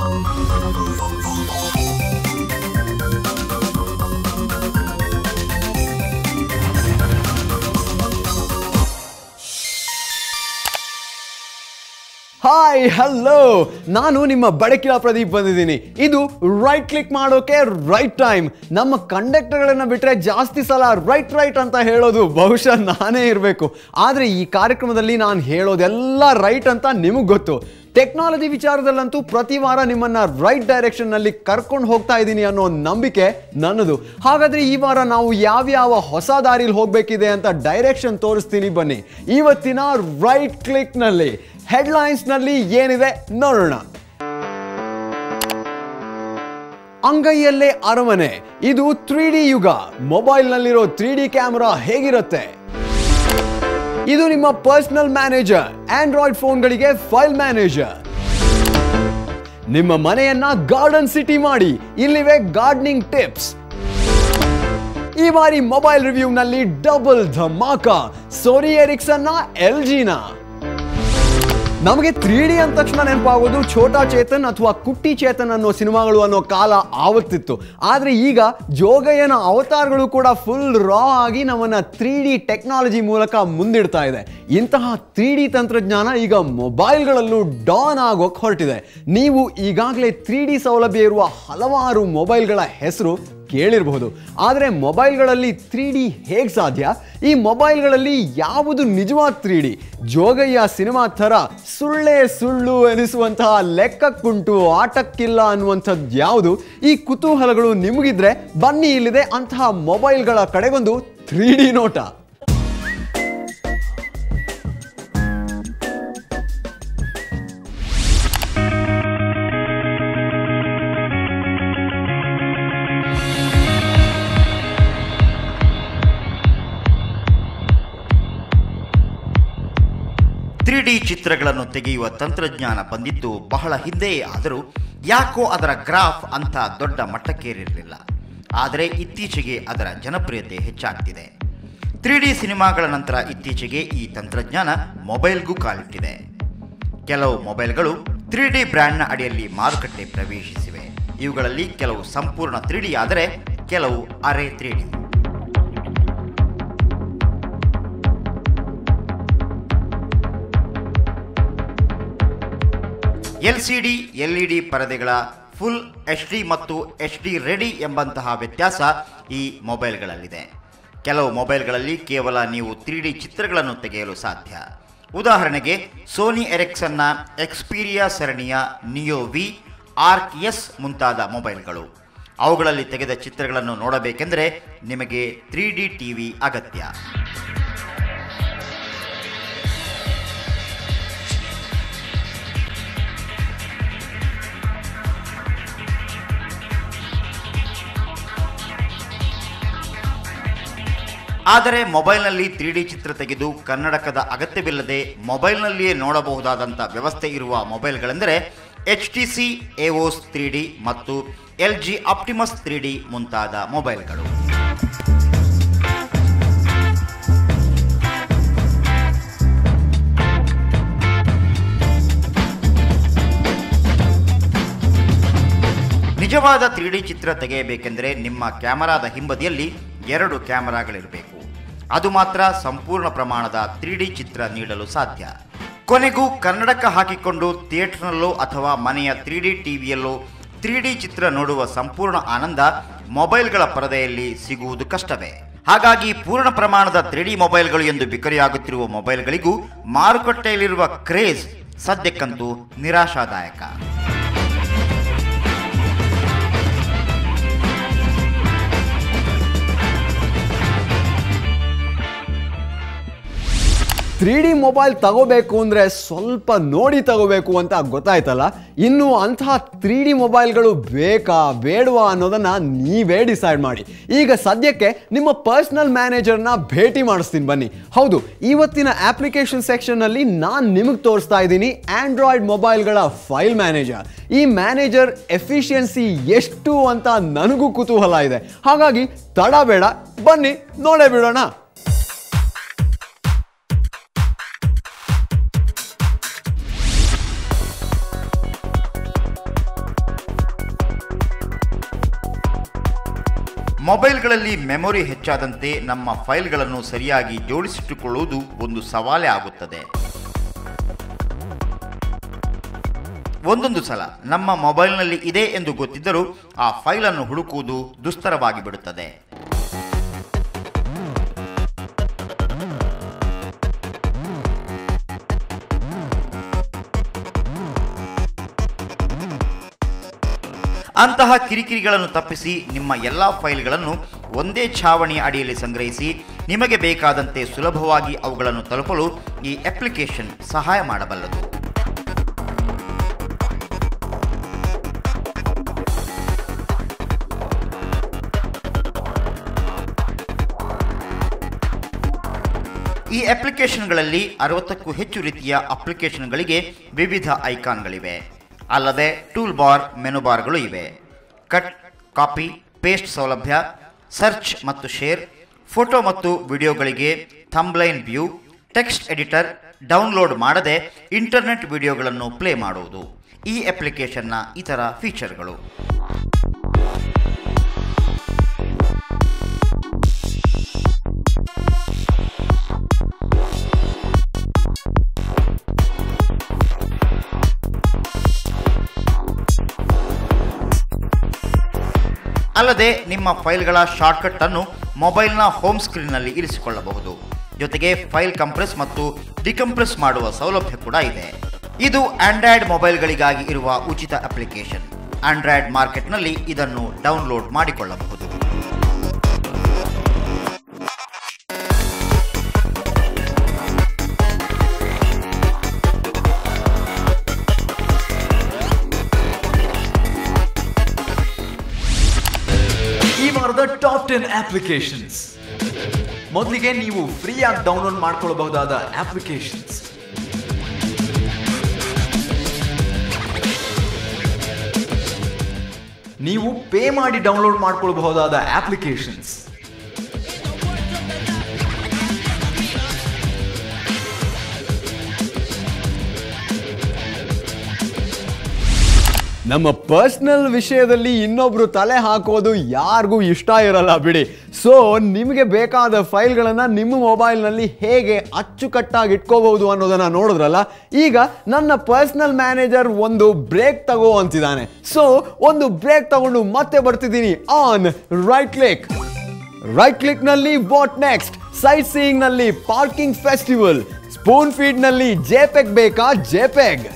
Hi hello, ನಾನು ನಿಮ್ಮ ಬಡಕಿಲ ಪ್ರದೀಪ್ ಬಂದಿದ್ದೀನಿ. ಇದು ರೈಟ್ ಕ್ಲಿಕ್ ಮಾಡೋಕೆ ರೈಟ್ ಟೈಮ್. ನಮ್ಮ ಕಂಡಕ್ಟರ್ಗಳನ್ನ ಬಿಟ್ಟರೆ ಜಾಸ್ತಿ ಸಲ ರೈಟ್ ಅಂತ ಹೇಳೋದು ಬಹುಶಃ ನಾನೇ ಇರಬೇಕು. ಆದರೆ ಈ ಕಾರ್ಯಕ್ರಮದಲ್ಲಿ ನಾನು ಹೇಳೋದೆಲ್ಲ ರೈಟ್ ಅಂತ ನಿಮಗೆ ಗೊತ್ತು. ಟೆಕ್ನಾಲಜಿ ವಿಚಾರದಲ್ಲಂತೂ ಪ್ರತಿ ವಾರ ನಿಮ್ಮನ್ನ ರೈಟ್ ಡೈರೆಕ್ಷನ್ನಲ್ಲಿ ಕರ್ಕೊಂಡು ಹೋಗ್ತಾ ಇದ್ದೀನಿ ಅನ್ನೋ ನಂಬಿಕೆ ನನ್ನದು. ಹಾಗಾದರೆ ಈ ವಾರ ನಾವು ಯಾವ್ಯಾವ ಹೊಸ ದಾರಿಲಿ ಹೋಗಬೇಕಿದೆ ಅಂತ ಡೈರೆಕ್ಷನ್ ತೋರಿಸ್ತೀನಿ ಬನ್ನಿ. ಇವತ್ತಿನ ರೈಟ್ ಕ್ಲಿಕ್ನಲ್ಲಿ ಹೆಡ್ಲೈನ್ಸ್ನಲ್ಲಿ ಏನಿದೆ ನೋಡೋಣ. ಅಂಗೈಯಲ್ಲೇ ಅರಮನೆ, ಇದು 3D ಯುಗ. ಮೊಬೈಲ್ನಲ್ಲಿರೋ 3D ಕ್ಯಾಮೆರಾ ಹೇಗಿರುತ್ತೆ? ಇದು ನಿಮ್ಮ ಪರ್ಸನಲ್ ಮ್ಯಾನೇಜರ್, ಆಂಡ್ರಾಯ್ಡ್ ಫೋನ್ಗಳಿಗೆ ಫೈಲ್ ಮ್ಯಾನೇಜರ್. ನಿಮ್ಮ ಮನೆಯನ್ನ ಗಾರ್ಡನ್ ಸಿಟಿ ಮಾಡಿ, ಇಲ್ಲಿವೆ ಗಾರ್ಡನಿಂಗ್ ಟಿಪ್ಸ್. ಈ ಬಾರಿ ಮೊಬೈಲ್ ರಿವ್ಯೂನಲ್ಲಿ ಡಬಲ್ ಧಮಾಕ, ಸೋನಿ ಎರಿಕ್ಸನ್ನ LGನ. ನಮಗೆ 3D ಅಂದ ತಕ್ಷಣ ನೆನಪಾಗೋದು ಛೋಟಾ ಚೇತನ್ ಅಥವಾ ಕುಟ್ಟಿ ಚೇತನ್ ಅನ್ನೋ ಸಿನಿಮಾಗಳು ಅನ್ನೋ ಕಾಲ ಆವತ್ತಿತ್ತು. ಆದರೆ ಈಗ ಜೋಗಯ್ಯನ ಅವತಾರಗಳು ಕೂಡ ಫುಲ್ ರಾ ಆಗಿ ನಮ್ಮನ್ನ 3D ಟೆಕ್ನಾಲಜಿ ಮೂಲಕ ಮುಂದಿಡ್ತಾ ಇದೆ. ಇಂತಹ 3D ತಂತ್ರಜ್ಞಾನ ಈಗ ಮೊಬೈಲ್ಗಳಲ್ಲೂ ಡಾನ್ ಆಗೋಕೆ ಹೊರಟಿದೆ. ನೀವು ಈಗಾಗಲೇ 3D ಸೌಲಭ್ಯ ಇರುವ ಹಲವಾರು ಮೊಬೈಲ್ಗಳ ಹೆಸರು ಕೇಳಿರಬಹುದು. ಆದರೆ ಮೊಬೈಲ್ಗಳಲ್ಲಿ 3D ಹೇಗೆ ಸಾಧ್ಯ? ಈ ಮೊಬೈಲ್ಗಳಲ್ಲಿ ಯಾವುದು ನಿಜವಾದ 3D? ಜೋಗಯ್ಯ ಸಿನಿಮಾ ಥರ ಸುಳ್ಳೇ ಸುಳ್ಳು ಎನಿಸುವಂತಹ ಲೆಕ್ಕಕ್ಕುಂಟು ಆಟಕ್ಕಿಲ್ಲ ಅನ್ನುವಂಥದ್ದು ಯಾವುದು? ಈ ಕುತೂಹಲಗಳು ನಿಮಗಿದ್ರೆ ಬನ್ನಿ, ಇಲ್ಲಿದೆ ಅಂತಹ ಮೊಬೈಲ್ಗಳ ಕಡೆಗೊಂದು 3D ನೋಟ. ಚಿತ್ರಗಳನ್ನು ತೆಗೆಯುವ ತಂತ್ರಜ್ಞಾನ ಬಂದಿದ್ದು ಬಹಳ ಹಿಂದೆಯೇ ಆದರೂ ಯಾಕೋ ಅದರ ಗ್ರಾಫ್ ಅಂತ ದೊಡ್ಡ ಮಟ್ಟಕ್ಕೇರಿರಲಿಲ್ಲ. ಆದರೆ ಇತ್ತೀಚೆಗೆ ಅದರ ಜನಪ್ರಿಯತೆ ಹೆಚ್ಚಾಗ್ತಿದೆ. 3D ಸಿನಿಮಾಗಳ ನಂತರ ಇತ್ತೀಚೆಗೆ ಈ ತಂತ್ರಜ್ಞಾನ ಮೊಬೈಲ್ಗೂ ಕಾಲಿಟ್ಟಿದೆ. ಕೆಲವು ಮೊಬೈಲ್ಗಳು 3D ಬ್ರ್ಯಾಂಡ್ನ ಅಡಿಯಲ್ಲಿ ಮಾರುಕಟ್ಟೆ ಪ್ರವೇಶಿಸಿವೆ. ಇವುಗಳಲ್ಲಿ ಕೆಲವು ಸಂಪೂರ್ಣ 3D ಆದರೆ ಕೆಲವು ಅರೆ 3D. LCD, LED ಪರದೆಗಳ ಫುಲ್ HD ಮತ್ತು HD ರೆಡಿ ಎಂಬಂತಹ ವ್ಯತ್ಯಾಸ ಈ ಮೊಬೈಲ್ಗಳಲ್ಲಿದೆ. ಕೆಲವು ಮೊಬೈಲ್ಗಳಲ್ಲಿ ಕೇವಲ ನೀವು 3D ಚಿತ್ರಗಳನ್ನು ತೆಗೆಯಲು ಸಾಧ್ಯ. ಉದಾಹರಣೆಗೆ ಸೋನಿ ಎರಿಕ್ಸನ್ನ ಎಕ್ಸ್ಪೀರಿಯಾ ಸರಣಿಯ ನಿಯೋ V, ಆರ್ಕ್ S ಮುಂತಾದ ಮೊಬೈಲ್ಗಳು. ಅವುಗಳಲ್ಲಿ ತೆಗೆದ ಚಿತ್ರಗಳನ್ನು ನೋಡಬೇಕೆಂದರೆ ನಿಮಗೆ 3D TV ಅಗತ್ಯ. ಆದರೆ ಮೊಬೈಲ್ನಲ್ಲಿ 3D ಚಿತ್ರ ತೆಗೆದು ಕನ್ನಡಕದ ಅಗತ್ಯವಿಲ್ಲದೆ ಮೊಬೈಲ್ನಲ್ಲಿಯೇ ನೋಡಬಹುದಾದಂಥ ವ್ಯವಸ್ಥೆ ಇರುವ ಮೊಬೈಲ್ಗಳೆಂದರೆ HTC EOS 3D ಮತ್ತು LG Optimus 3D ಮುಂತಾದ ಮೊಬೈಲ್ಗಳು. ನಿಜವಾದ 3D ಚಿತ್ರ ತೆಗೆಯಬೇಕೆಂದರೆ ನಿಮ್ಮ ಕ್ಯಾಮರಾದ ಹಿಂಬದಿಯಲ್ಲಿ 2 ಕ್ಯಾಮೆರಾಗಳಿರಬೇಕು. ಅದು ಮಾತ್ರ ಸಂಪೂರ್ಣ ಪ್ರಮಾಣದ 3D ಚಿತ್ರ ನೀಡಲು ಸಾಧ್ಯ. ಕೊನೆಗೂ ಕನ್ನಡಕ ಹಾಕಿಕೊಂಡು ಥಿಯೇಟರ್ನಲ್ಲೋ ಅಥವಾ ಮನೆಯ 3D ಟಿವಿಯಲ್ಲೋ 3D ಚಿತ್ರ ನೋಡುವ ಸಂಪೂರ್ಣ ಆನಂದ ಮೊಬೈಲ್ಗಳ ಪರದೆಯಲ್ಲಿ ಸಿಗುವುದು ಕಷ್ಟವೇ. ಹಾಗಾಗಿ ಪೂರ್ಣ ಪ್ರಮಾಣದ 3D ಮೊಬೈಲ್ಗಳು ಎಂದು ಬಿಕರಿಯಾಗುತ್ತಿರುವ ಮೊಬೈಲ್ಗಳಿಗೂ ಮಾರುಕಟ್ಟೆಯಲ್ಲಿರುವ ಕ್ರೇಜ್ ಸದ್ಯಕ್ಕಂತೂ ನಿರಾಶಾದಾಯಕ. 3D ಮೊಬೈಲ್ ತಗೋಬೇಕು ಅಂದರೆ ಸ್ವಲ್ಪ ನೋಡಿ ತಗೋಬೇಕು ಅಂತ ಗೊತ್ತಾಯ್ತಲ್ಲ. ಇನ್ನು ಅಂತಹ 3D ಮೊಬೈಲ್ಗಳು ಬೇಕಾ ಬೇಡವಾ ಅನ್ನೋದನ್ನು ನೀವೇ ಡಿಸೈಡ್ ಮಾಡಿ. ಈಗ ಸದ್ಯಕ್ಕೆ ನಿಮ್ಮ ಪರ್ಸನಲ್ ಮ್ಯಾನೇಜರ್ನ ಭೇಟಿ ಮಾಡಿಸ್ತೀನಿ ಬನ್ನಿ. ಹೌದು, ಇವತ್ತಿನ ಅಪ್ಲಿಕೇಶನ್ ಸೆಕ್ಷನ್ನಲ್ಲಿ ನಾನು ನಿಮಗೆ ತೋರಿಸ್ತಾ ಇದ್ದೀನಿ ಆಂಡ್ರಾಯ್ಡ್ ಮೊಬೈಲ್ಗಳ ಫೈಲ್ ಮ್ಯಾನೇಜರ್. ಈ ಮ್ಯಾನೇಜರ್ ಎಫಿಷಿಯನ್ಸಿ ಎಷ್ಟು ಅಂತ ನನಗೂ ಕುತೂಹಲ ಇದೆ. ಹಾಗಾಗಿ ತಡ ಬೇಡ, ಬನ್ನಿ ನೋಡೇ ಬಿಡೋಣ. ಮೊಬೈಲ್ಗಳಲ್ಲಿ ಮೆಮೊರಿ ಹೆಚ್ಚಾದಂತೆ ನಮ್ಮ ಫೈಲ್ಗಳನ್ನು ಸರಿಯಾಗಿ ಜೋಡಿಸಿಟ್ಟುಕೊಳ್ಳುವುದು ಒಂದು ಸವಾಲೇ ಆಗುತ್ತದೆ. ಒಂದೊಂದು ಸಲ ನಮ್ಮ ಮೊಬೈಲ್ನಲ್ಲಿ ಇದೆ ಎಂದು ಗೊತ್ತಿದ್ದರೂ ಆ ಫೈಲನ್ನು ಹುಡುಕುವುದು ದುಸ್ತರವಾಗಿ ಬಿಡುತ್ತದೆ. ಅಂತಹ ಕಿರಿಕಿರಿಗಳನ್ನು ತಪ್ಪಿಸಿ ನಿಮ್ಮ ಎಲ್ಲ ಫೈಲ್ಗಳನ್ನು ಒಂದೇ ಛಾವಣಿಯ ಅಡಿಯಲ್ಲಿ ಸಂಗ್ರಹಿಸಿ ನಿಮಗೆ ಬೇಕಾದಂತೆ ಸುಲಭವಾಗಿ ಅವುಗಳನ್ನು ತಲುಪಲು ಈ ಅಪ್ಲಿಕೇಶನ್ ಸಹಾಯ ಮಾಡಬಲ್ಲದು. ಈ ಅಪ್ಲಿಕೇಶನ್ಗಳಲ್ಲಿ 60ಕ್ಕೂ ಹೆಚ್ಚು ರೀತಿಯ ಅಪ್ಲಿಕೇಶನ್ಗಳಿಗೆ ವಿವಿಧ ಐಕಾನ್ಗಳಿವೆ. ಅಲ್ಲದೆ ಟೂಲ್ ಬಾರ್, ಮೆನು ಬಾರ್ಗಳು ಇವೆ. ಕಟ್, ಕಾಪಿ, ಪೇಸ್ಟ್ ಸೌಲಭ್ಯ, ಸರ್ಚ್ ಮತ್ತು ಶೇರ್, ಫೋಟೋ ಮತ್ತು ವಿಡಿಯೋಗಳಿಗೆ ಥಂಬ್ಲೈನ್ ವ್ಯೂ, ಟೆಕ್ಸ್ಟ್ ಎಡಿಟರ್, ಡೌನ್ಲೋಡ್ ಮಾಡದೆ ಇಂಟರ್ನೆಟ್ ವಿಡಿಯೋಗಳನ್ನು ಪ್ಲೇ ಮಾಡುವುದು ಈ ಅಪ್ಲಿಕೇಶನ್ನ ಇತರ ಫೀಚರ್ಗಳು. ಅಲ್ಲದೆ ನಿಮ್ಮ ಫೈಲ್ಗಳ ಶಾರ್ಟ್ಕಟ್ ಅನ್ನು ಮೊಬೈಲ್ನ ಹೋಮ್ ಸ್ಕ್ರೀನ್ನಲ್ಲಿ ಇರಿಸಿಕೊಳ್ಳಬಹುದು. ಜೊತೆಗೆ ಫೈಲ್ ಕಂಪ್ರೆಸ್ ಮತ್ತು ಡಿಕಂಪ್ರೆಸ್ ಮಾಡುವ ಸೌಲಭ್ಯ ಕೂಡ ಇದೆ. ಇದು ಆಂಡ್ರಾಯ್ಡ್ ಮೊಬೈಲ್ಗಳಿಗಾಗಿ ಇರುವ ಉಚಿತ ಅಪ್ಲಿಕೇಶನ್. ಆಂಡ್ರಾಯ್ಡ್ ಮಾರ್ಕೆಟ್ನಲ್ಲಿ ಇದನ್ನು ಡೌನ್ಲೋಡ್ ಮಾಡಿಕೊಳ್ಳಬಹುದು. Top 10 applications. ಮೊದಲಿಗೆ ನೀವು ಫ್ರೀ ಆಗಿ ಡೌನ್ಲೋಡ್ ಮಾಡಿಕೊಳ್ಳಬಹುದಾದ ಅಪ್ಲಿಕೇಶನ್ಸ್. ನೀವು ಪೇ ಮಾಡಿ ಡೌನ್ಲೋಡ್ ಮಾಡಿಕೊಳ್ಳಬಹುದಾದ ಅಪ್ಲಿಕೇಶನ್ಸ್. ನಮ್ಮ ಪರ್ಸನಲ್ ವಿಷಯದಲ್ಲಿ ಇನ್ನೊಬ್ರು ತಲೆ ಹಾಕೋದು ಯಾರಿಗೂ ಇಷ್ಟ ಇರಲ್ಲ ಬಿಡಿ. ಸೊ ನಿಮಗೆ ಬೇಕಾದ ಫೈಲ್ಗಳನ್ನು ನಿಮ್ಮ ಮೊಬೈಲ್ನಲ್ಲಿ ಹೇಗೆ ಅಚ್ಚುಕಟ್ಟಾಗಿ ಇಟ್ಕೋಬಹುದು ಅನ್ನೋದನ್ನ ನೋಡಿದ್ರಲ್ಲ. ಈಗ ನನ್ನ ಪರ್ಸನಲ್ ಮ್ಯಾನೇಜರ್ ಒಂದು ಬ್ರೇಕ್ ತಗೋ ಅಂತಿದ್ದಾನೆ. ಸೊ ಒಂದು ಬ್ರೇಕ್ ತಗೊಂಡು ಮತ್ತೆ ಬರ್ತಿದ್ದೀನಿ. ಆನ್ ರೈಟ್ ಕ್ಲಿಕ್ ನಲ್ಲಿ ವಾಟ್ ನೆಕ್ಸ್ಟ್, ಸೈಟ್ ಸೀಯಿಂಗ್ ನಲ್ಲಿ ಪಾರ್ಕಿಂಗ್ ಫೆಸ್ಟಿವಲ್, ಸ್ಪೂನ್ ಫೀಡ್ ನಲ್ಲಿ ಜೆಪೆಗ್ ಬೇಕಾ ಜೆಪೆಗ್.